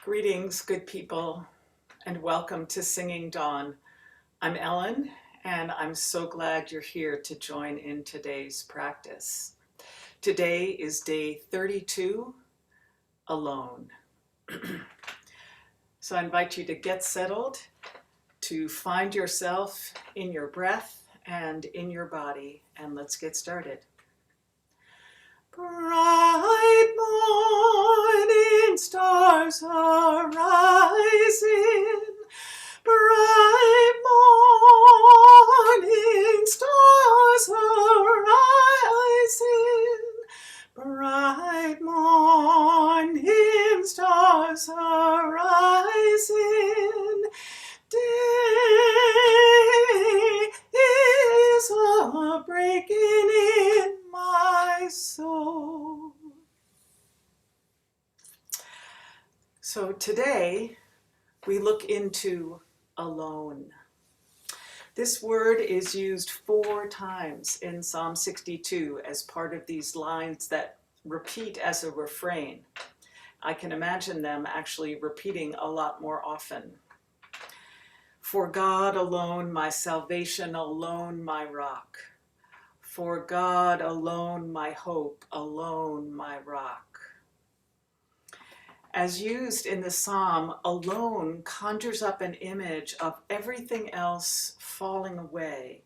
Greetings, good people, and welcome to Singing Dawn. I'm Ellen, and I'm so glad you're here to join in today's practice. Today is day 32, alone. So I invite you to get settled, to find yourself in your breath and in your body, and let's get started. Bright morning stars are rising, bright morning stars are rising, bright morning stars are rising, day is a breaking in my soul. So today we look into alone. This word is used 4 times in Psalm 62 as part of these lines that repeat as a refrain. I can imagine them actually repeating a lot more often. For God alone, my salvation, alone my rock. For God alone, my hope, alone my rock. As used in the psalm, alone conjures up an image of everything else falling away,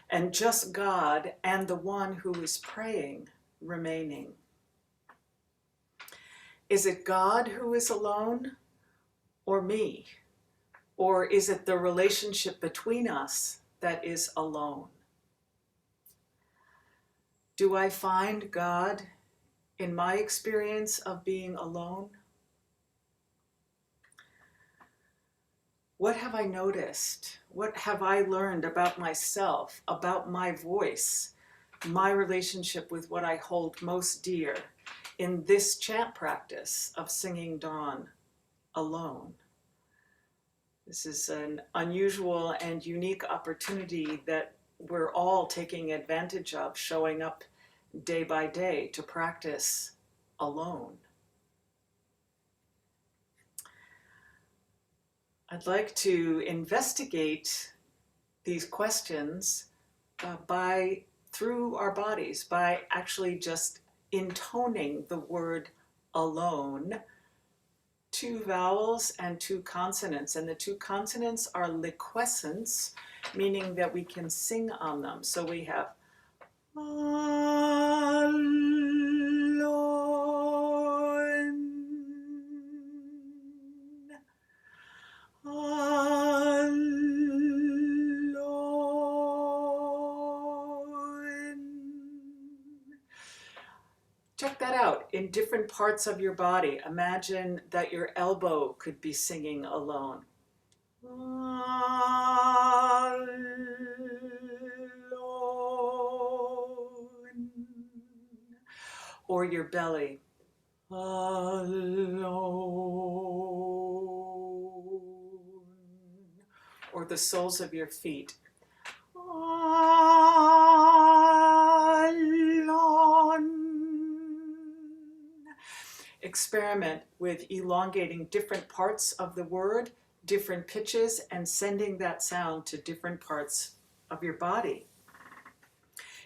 and just God and the one who is praying remaining. Is it God who is alone, or me? Or is it the relationship between us that is alone? Do I find God in my experience of being alone? What have I noticed? What have I learned about myself, about my voice, my relationship with what I hold most dear in this chant practice of singing dawn alone? This is an unusual and unique opportunity that we're all taking advantage of, showing up day by day to practice alone. I'd like to investigate these questions through our bodies, by actually just intoning the word alone, 2 vowels and 2 consonants. And the 2 consonants are liquescents, meaning that we can sing on them. So we have check that out in different parts of your body. Imagine that your elbow could be singing alone. Alone. Or your belly. Alone. Or the soles of your feet. Alone. Experiment with elongating different parts of the word, different pitches, and sending that sound to different parts of your body.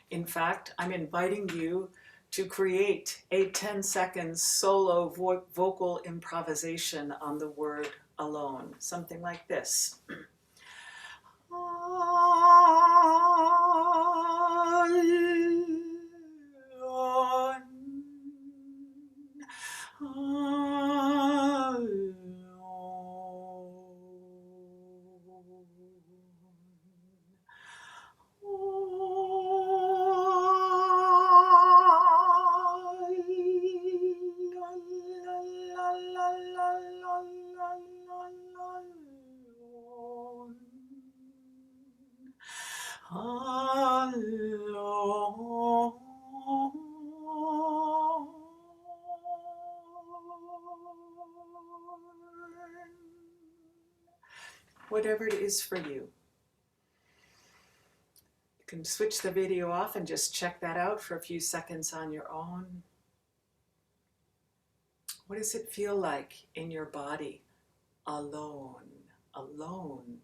In fact, I'm inviting you to create a 10-second solo vocal improvisation on the word alone. Something like this. Whatever it is for you. You can switch the video off and just check that out for a few seconds on your own. What does it feel like in your body? Alone, alone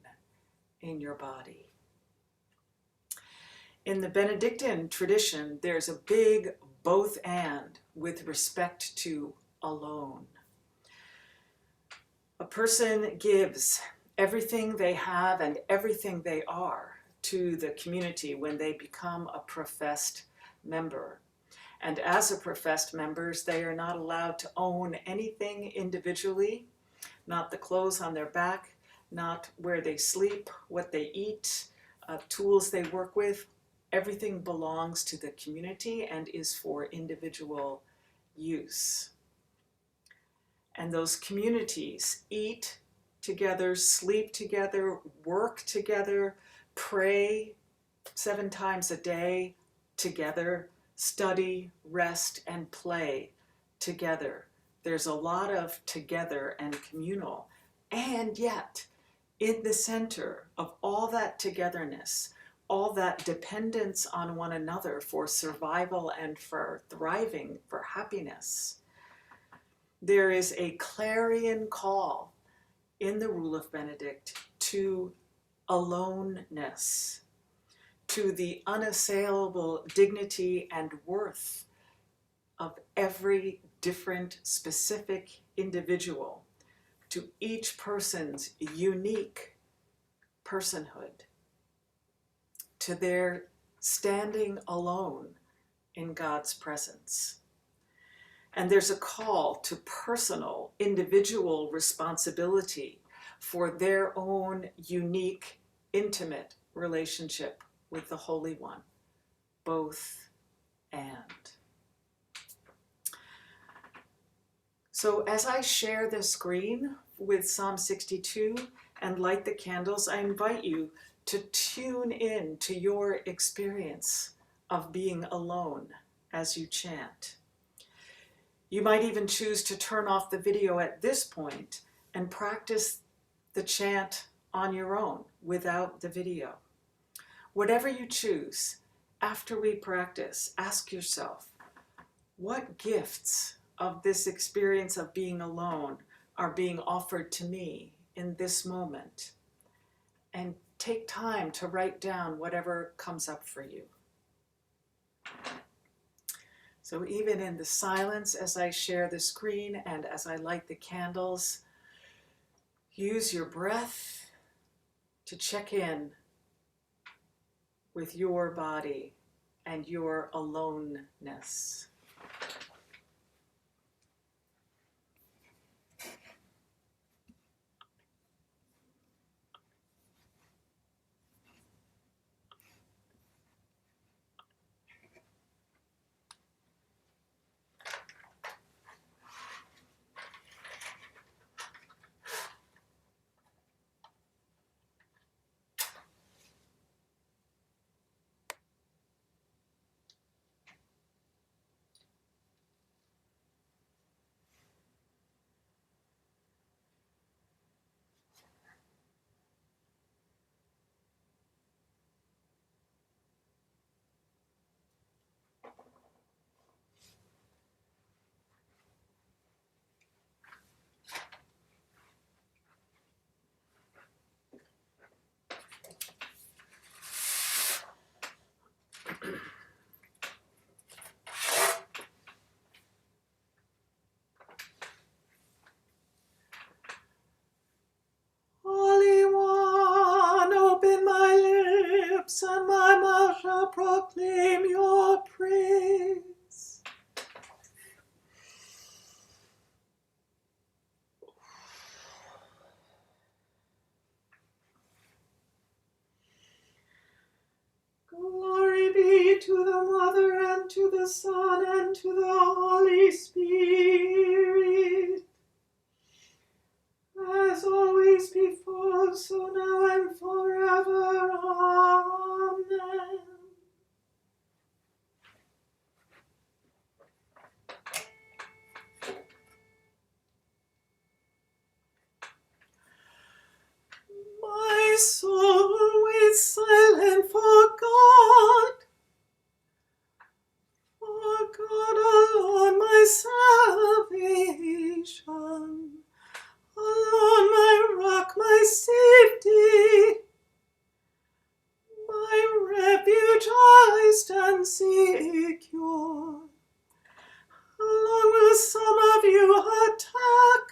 in your body. In the Benedictine tradition, there's a big both and with respect to alone. A person gives everything they have and everything they are to the community when they become a professed member. And as a professed members, they are not allowed to own anything individually, not the clothes on their back, not where they sleep, what they eat, tools they work with. Everything belongs to the community and is for individual use. And those communities eat together, sleep together, work together, pray 7 times a day together, study, rest, and play together. There's a lot of together and communal. And yet, in the center of all that togetherness, all that dependence on one another for survival and for thriving, for happiness, there is a clarion call in the Rule of Benedict to aloneness, to the unassailable dignity and worth of every different specific individual, to each person's unique personhood, to their standing alone in God's presence. And there's a call to personal, individual responsibility for their own unique, intimate relationship with the Holy One, both and. So as I share the screen with Psalm 62 and light the candles, I invite you to tune in to your experience of being alone as you chant. You might even choose to turn off the video at this point and practice the chant on your own without the video. Whatever you choose, after we practice, ask yourself, what gifts of this experience of being alone are being offered to me in this moment? And take time to write down whatever comes up for you. So even in the silence as I share the screen and as I light the candles, use your breath to check in with your body and your aloneness. Holy One, open my lips, and my mouth shall proclaim your praise. Glory be to the Mother, and to the Son, and to the Holy Spirit, as always before, so now and forever. Amen. My soul waits silent for God alone, my salvation. attack,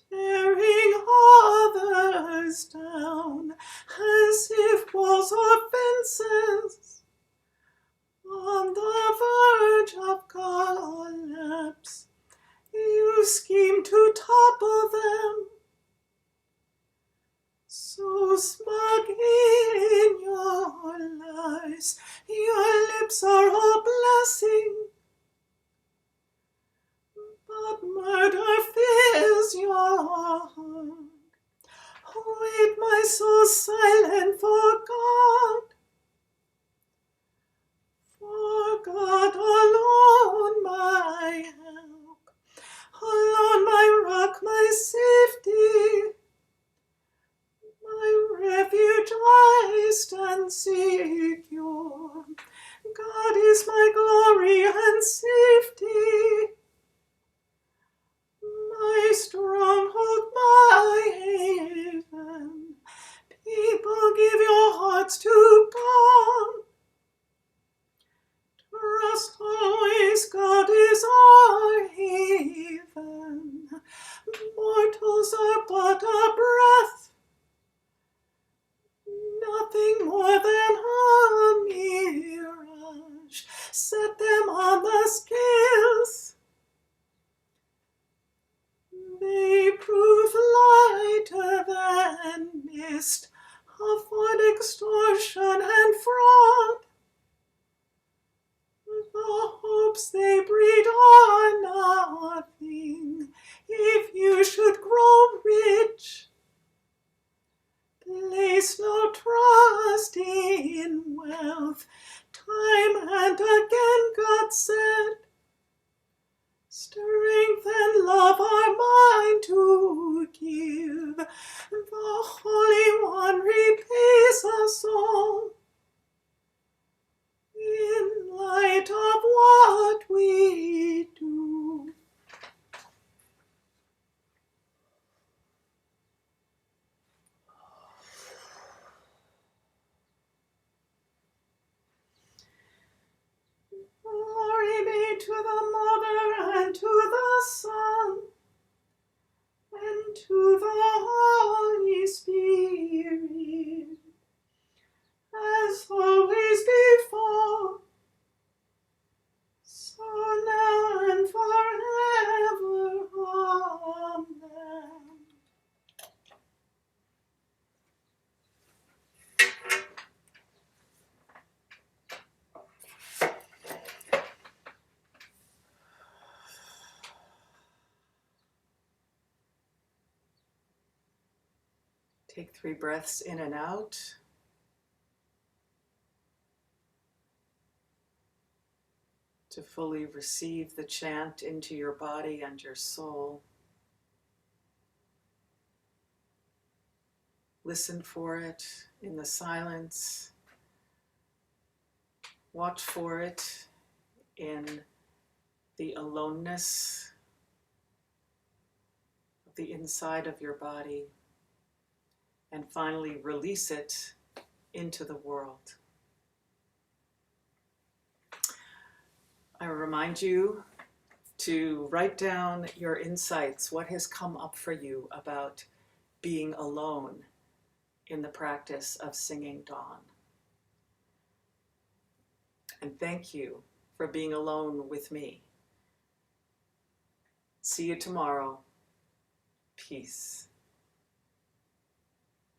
tearing others down as if walls or fences on the verge of collapse. You scheme to topple them, so smug in your lies. Your lips are a blessing, but murder fills your heart. Wait, my soul silent for God alone my help, alone my rock, my safety, my refuge I stand secure. God is my glory and safety, my stronghold, my haven. People, give your hearts to God. Trust always, God is our haven. Mortals are but a breath, nothing more than a mirage. Set them on the scales, they prove lighter than mist, afford extortion and fraud. The hopes they breed are nothing if you should grow rich. Place no trust in wealth. Time and again God said, strength and love are mine to give. The Holy One repays us all in light of what we do. Glory be to the Mother, and to the Son, and to the Holy Spirit, as always before, so now and forever. Amen. Take 3 breaths in and out. To fully receive the chant into your body and your soul. Listen for it in the silence. Watch for it in the aloneness of the inside of your body. And finally, release it into the world. I remind you to write down your insights, what has come up for you about being alone in the practice of singing dawn. And thank you for being alone with me. See you tomorrow. Peace.